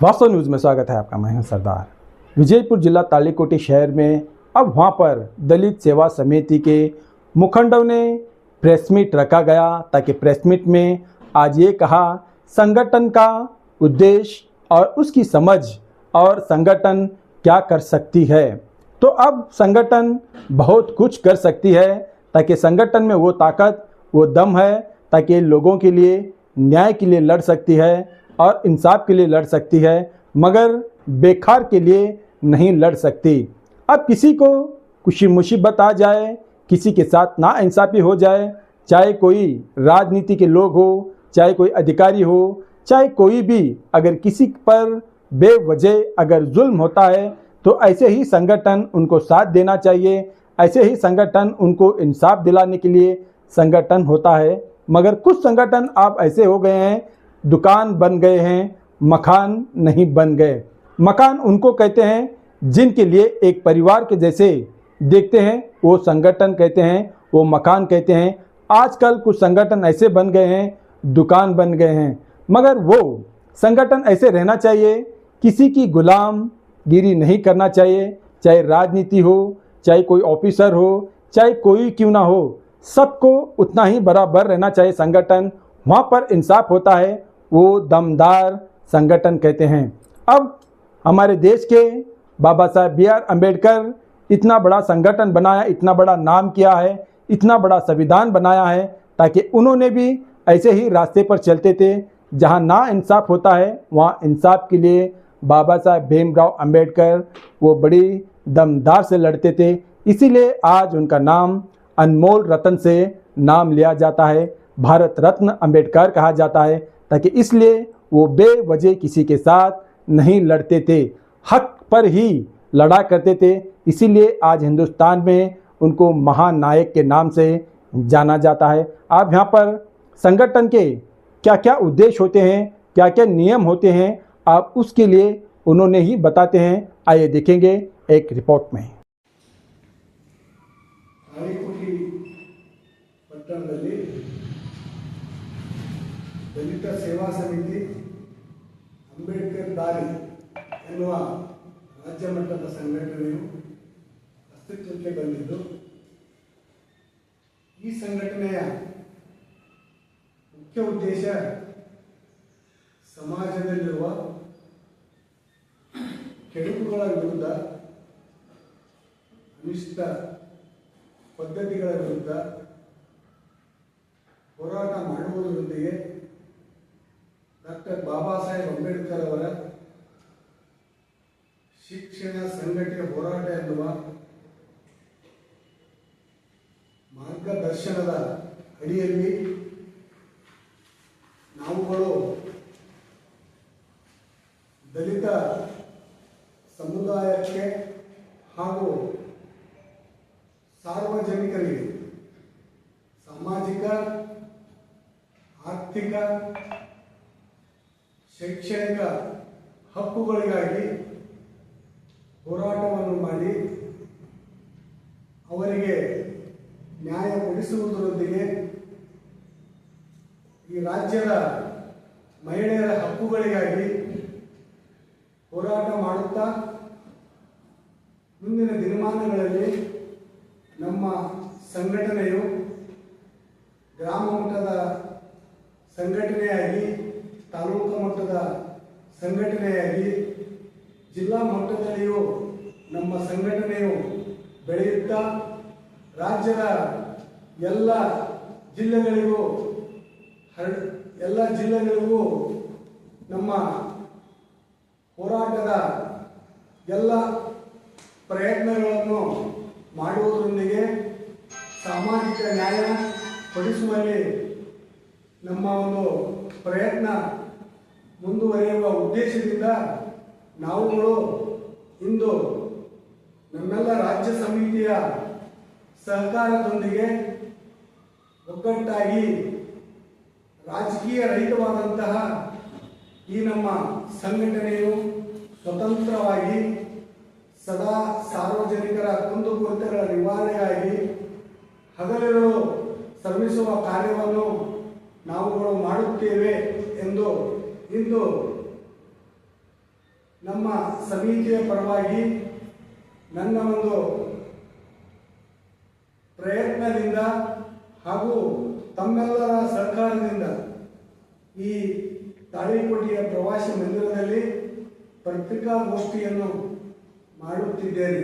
वास्तव न्यूज़ में स्वागत है आपका। मैं हूं सरदार। विजयपुर जिला तालीकोटी शहर में अब वहां पर दलित सेवा समिति के मुखंडों ने प्रेस मीट रखा गया, ताकि प्रेस मीट में आज ये कहा संगठन का उद्देश्य और उसकी समझ और संगठन क्या कर सकती है। तो अब संगठन बहुत कुछ कर सकती है, ताकि संगठन में वो ताकत वो दम है, ताकि लोगों के लिए न्याय के लिए लड़ सकती है और इंसाफ के लिए लड़ सकती है, मगर बेकार के लिए नहीं लड़ सकती। अब किसी को कुछ मुसीबत आ जाए, किसी के साथ नाइंसाफ़ी हो जाए, चाहे कोई राजनीति के लोग हो, चाहे कोई अधिकारी हो, चाहे कोई भी, अगर किसी पर बेवजह अगर जुल्म होता है तो ऐसे ही संगठन उनको साथ देना चाहिए, ऐसे ही संगठन उनको इंसाफ दिलाने के लिए संगठन होता है। मगर कुछ संगठन आप ऐसे हो गए हैं, दुकान बन गए हैं, मकान नहीं बन गए। मकान उनको कहते हैं जिनके लिए एक परिवार के जैसे देखते हैं, वो संगठन कहते हैं, वो मकान कहते हैं। आजकल कुछ संगठन ऐसे बन गए हैं, दुकान बन गए हैं, मगर वो संगठन ऐसे रहना चाहिए, किसी की गुलामगिरी नहीं करना चाहिए, चाहे राजनीति हो, चाहे कोई ऑफिसर हो, चाहे कोई क्यों ना हो, सबको उतना ही बराबर रहना चाहिए। संगठन वहाँ पर इंसाफ होता है, वो दमदार संगठन कहते हैं। अब हमारे देश के बाबा साहब B.R. अम्बेडकर इतना बड़ा संगठन बनाया, इतना बड़ा नाम किया है, इतना बड़ा संविधान बनाया है, ताकि उन्होंने भी ऐसे ही रास्ते पर चलते थे। जहाँ ना इंसाफ होता है वहाँ इंसाफ के लिए बाबा साहब भीमराव अम्बेडकर वो बड़ी दमदार से लड़ते थे। इसीलिए आज उनका नाम अनमोल रत्न से नाम लिया जाता है, भारत रत्न अम्बेडकर कहा जाता है, ताकि इसलिए वो बेवजह किसी के साथ नहीं लड़ते थे, हक पर ही लड़ा करते थे। इसीलिए आज हिंदुस्तान में उनको महानायक के नाम से जाना जाता है। आप यहाँ पर संगठन के क्या क्या उद्देश्य होते हैं, क्या क्या नियम होते हैं, आप उसके लिए उन्होंने ही बताते हैं। आइए देखेंगे एक रिपोर्ट में। ಪಟ್ಟಣದಲ್ಲಿ ದಲಿತ ಸೇವಾ ಸಮಿತಿ ಅಂಬೇಡ್ಕರ್ ದಾರಿ ಎನ್ನುವ ರಾಜ್ಯ ಮಟ್ಟದ ಸಂಘಟನೆಯು ಅಸ್ತಿತ್ವಕ್ಕೆ ಬಂದಿದ್ದು, ಈ ಸಂಘಟನೆಯ ಮುಖ್ಯ ಉದ್ದೇಶ ಸಮಾಜದಲ್ಲಿರುವ ಕೆಡುಕುಗಳ ವಿರುದ್ಧ, ಅನಿಷ್ಟ ಪದ್ಧತಿಗಳ ವಿರುದ್ಧ ಹೋರಾಟ ಮಾಡುವುದರೊಂದಿಗೆ ಡಾಕ್ಟರ್ ಬಾಬಾ ಸಾಹೇಬ್ ಅಂಬೇಡ್ಕರ್ ಅವರ ಶಿಕ್ಷಣ ಸಂಘಟನೆ ಹೋರಾಟ ಎನ್ನುವ ಮಾರ್ಗದರ್ಶನದ ಅಡಿಯಲ್ಲಿ ನಾವುಗಳು ದಲಿತ ಸಮುದಾಯಕ್ಕೆ ಹಾಗೂ ಸಾರ್ವಜನಿಕರಿಗೆ ಸಾಮಾಜಿಕ, ಆರ್ಥಿಕ, ಶೈಕ್ಷಣಿಕ ಹಕ್ಕುಗಳಿಗಾಗಿ ಹೋರಾಟವನ್ನು ಮಾಡಿ ಅವರಿಗೆ ನ್ಯಾಯ ಕೊಡಿಸುವುದರೊಂದಿಗೆ ಈ ರಾಜ್ಯದ ಮಹಿಳೆಯರ ಹಕ್ಕುಗಳಿಗಾಗಿ ಹೋರಾಟ ಮಾಡುತ್ತಾ ಮುಂದಿನ ದಿನಮಾನಗಳಲ್ಲಿ ನಮ್ಮ ಸಂಘಟನೆಯು ಗ್ರಾಮ ಮಟ್ಟದ ಸಂಘಟನೆಯಾಗಿ, ತಾಲೂಕು ಮಟ್ಟದ ಸಂಘಟನೆಯಾಗಿ, ಜಿಲ್ಲಾ ಮಟ್ಟದಲ್ಲಿಯೂ ನಮ್ಮ ಸಂಘಟನೆಯು ಬೆಳೆಯುತ್ತಾ ರಾಜ್ಯದ ಎಲ್ಲ ಜಿಲ್ಲೆಗಳಿಗೂ ನಮ್ಮ ಹೋರಾಟದ ಎಲ್ಲ ಪ್ರಯತ್ನಗಳನ್ನು ಮಾಡುವುದರೊಂದಿಗೆ ಸಾಮಾಜಿಕ ನ್ಯಾಯ ಕೊಡಿಸುವಲ್ಲಿ ನಮ್ಮ ಒಂದು ಪ್ರಯತ್ನ ಮುಂದುವರಿಯುವ ಉದ್ದೇಶದಿಂದ ನಾವುಗಳು ಇಂದು ನಮ್ಮೆಲ್ಲ ರಾಜ್ಯ ಸಮಿತಿಯ ಸಹಕಾರದೊಂದಿಗೆ ಒಗ್ಗಟ್ಟಾಗಿ ರಾಜಕೀಯ ರಹಿತವಾದಂತಹ ಈ ನಮ್ಮ ಸಂಘಟನೆಯು ಸ್ವತಂತ್ರವಾಗಿ ಸದಾ ಸಾರ್ವಜನಿಕರ ಕುಂದುಕೊರತೆಗಳ ನಿವಾರಣೆಗಾಗಿ ಹಗಲಿರುಳು ಶ್ರಮಿಸುವ ಕಾರ್ಯವನ್ನು ನಾವುಗಳು ಮಾಡುತ್ತೇವೆ ಎಂದು ಇಂದು ನಮ್ಮ ಸಮಿತಿಯ ಪರವಾಗಿ ನನ್ನ ಒಂದು ಪ್ರಯತ್ನದಿಂದ ಹಾಗೂ ತಮ್ಮೆಲ್ಲರ ಸಹಕಾರದಿಂದ ಈ ತಾಳಿಕೋಟೆಯ ಪ್ರವಾಸಿ ಮಂದಿರದಲ್ಲಿ ಪತ್ರಿಕಾಗೋಷ್ಠಿಯನ್ನು ಮಾಡುತ್ತಿದ್ದೇನೆ.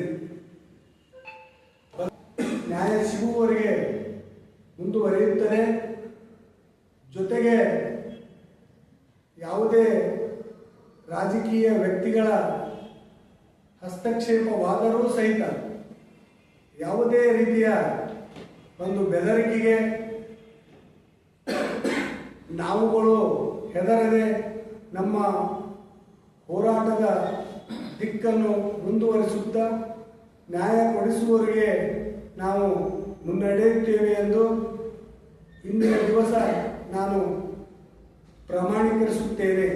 ನ್ಯಾಯ ಸಿಗುವವರೆಗೆ ಮುಂದುವರಿಯುತ್ತದೆ. ಜೊತೆಗೆ ಯಾವುದೇ ರಾಜಕೀಯ ವ್ಯಕ್ತಿಗಳ ಹಸ್ತಕ್ಷೇಪವಾದರೂ ಸಹಿತ ಯಾವುದೇ ರೀತಿಯ ಒಂದು ಬೆದರಿಕೆಗೆ ನಾವುಗಳು ಹೆದರದೆ ನಮ್ಮ ಹೋರಾಟದ ದಿಕ್ಕನ್ನು ಮುಂದುವರಿಸುತ್ತಾ ನ್ಯಾಯ ಕೊಡಿಸುವವರಿಗೆ ನಾವು ಮುನ್ನಡೆಯುತ್ತೇವೆ ಎಂದು ಇಂದಿನ ದಿವಸ ನಾನು ಪ್ರಮಾಣೀಕರಿಸುತ್ತೇನೆ.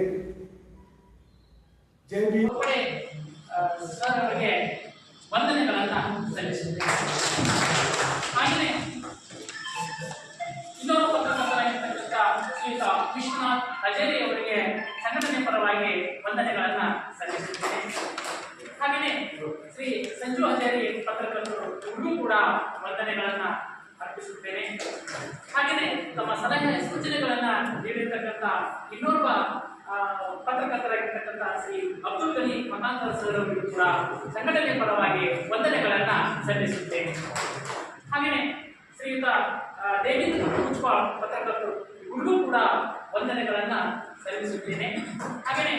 ಜೈ ಭೀಮ್. ಸರ್ ಅವರಿಗೆ ವಂದನೆಗಳನ್ನು ಸಲ್ಲಿಸುತ್ತೇನೆ. ಹಾಗೆಯೇ ಇನ್ನೊಬ್ಬ ಪತ್ರಕರ್ತರಾಗಿರ್ತಕ್ಕಂಥ ಶ್ರೀಯುತ ವಿಶ್ವನಾಥ್ ಹಜೇರಿ ಅವರಿಗೆ ಸಂಘಟನೆ ಪರವಾಗಿ ವಂದನೆಗಳನ್ನು ಸಲ್ಲಿಸುತ್ತೇನೆ. ಹಾಗೆಯೇ ಶ್ರೀ ಸಂಜು ಹಜೇರಿ ಪತ್ರಕರ್ತರು ಇವ್ರಿಗೂ ಕೂಡ ವಂದನೆಗಳನ್ನು ಅರ್ಪಿಸುತ್ತೇನೆ. ಹಾಗೆಯೇ ತಮ್ಮ ಸಲಹೆ ಸೂಚನೆಗಳನ್ನು ನೀಡಿರ್ತಕ್ಕಂಥ ಇನ್ನೋರ್ವ ಪತ್ರಕರ್ತರಾಗಿರ್ತಕ್ಕಂಥ ಶ್ರೀ ಅಬ್ದುಲ್ ಗನಿ ಮತಾಂತರ ಸರ್ ಅವರಿಗೂ ಕೂಡ ಸಂಘಟನೆ ಪರವಾಗಿ ವಂದನೆಗಳನ್ನು ಸಲ್ಲಿಸುತ್ತೇನೆ. ಹಾಗೆಯೇ ಶ್ರೀಯುತ ಡೇವಿಡ್ ಪುಷ್ಪಾಳ್ ಪತ್ರಕರ್ತರು ಇವ್ರಿಗೂ ಕೂಡ ವಂದನೆಗಳನ್ನು ಸಲ್ಲಿಸುತ್ತೇನೆ. ಹಾಗೆಯೇ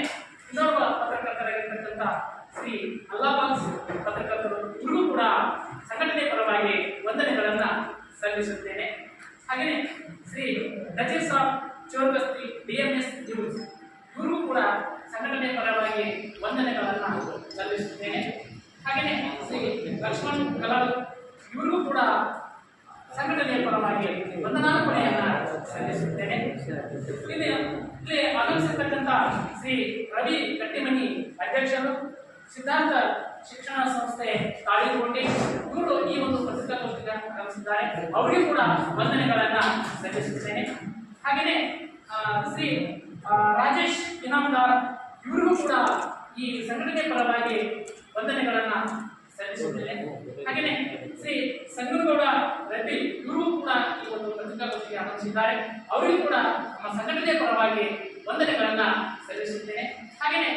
ಇನ್ನೋರ್ವ ಪತ್ರಕರ್ತರಾಗಿರ್ತಕ್ಕಂಥ ಶ್ರೀ ಅಲ್ಲಾಬಾನ್ಸ್ ಪತ್ರಕರ್ತರು ಇವ್ರಿಗೂ ಕೂಡ ಸಂಘಟನೆ ಪರವಾಗಿ ವಂದನೆಗಳನ್ನು ಸಲ್ಲಿಸುತ್ತೇನೆ. ಹಾಗೆಯೇ ಶ್ರೀ ನಜೀರ್ ಸಾಬ್ ಚೋರ್ಗಸ್ತಿ DMS ನ್ಯೂಸ್ ಇವ್ರಿಗೂ ಕೂಡ ಸಂಘಟನೆ ಪರವಾಗಿ ವಂದನೆಗಳನ್ನು ಸಲ್ಲಿಸುತ್ತೇನೆ. ಹಾಗೆಯೇ ಶ್ರೀ ಲಕ್ಷ್ಮಣ್ ಕಲಾಲ್ ಇವ್ರಿಗೂ ಕೂಡ ಸಂಘಟನೆಯ ಪರವಾಗಿ ವಂದನಾರ್ಪಣೆಯನ್ನು ಸಲ್ಲಿಸುತ್ತೇನೆ. ಇಲ್ಲಿ ಆಗಮಿಸಿರ್ತಕ್ಕಂಥ ಶ್ರೀ ರವಿ ಕಟ್ಟಿಮನಿ ಅಧ್ಯಕ್ಷರು, ಸಿದ್ಧಾಂತ ಶಿಕ್ಷಣ ಸಂಸ್ಥೆ ತಾಳಿಕೋಟೆ ಇವರು ಈ ಒಂದು ಪತ್ರಿಕಾಗೋಷ್ಠಿಗೆ ಆಗಮಿಸಿದ್ದಾರೆ. ಅವರಿಗೂ ಕೂಡ ವಂದನೆಗಳನ್ನು ಸಲ್ಲಿಸುತ್ತೇನೆ. ಹಾಗೆಯೇ ಶ್ರೀ ರಾಜೇಶ್ ಇನಾಮದಾರ್ ಇವ್ರಿಗೂ ಕೂಡ ಈ ಸಂಘಟನೆ ಪರವಾಗಿ ವಂದನೆಗಳನ್ನು ಸಲ್ಲಿಸುತ್ತೇನೆ. ಹಾಗೆಯೇ ಶ್ರೀ ಸಂಗನಗೌಡ ರೆಡ್ಡಿ ಇವರು ಕೂಡ ಈ ಒಂದು ಪತ್ರಿಕಾಗೋಷ್ಠಿಗೆ ಆಗಮಿಸಿದ್ದಾರೆ. ಅವರಿಗೂ ಕೂಡ ನಮ್ಮ ಸಂಘಟನೆ ಪರವಾಗಿ ವಂದನೆಗಳನ್ನು ಸಲ್ಲಿಸುತ್ತೇನೆ. ಹಾಗೆಯೇ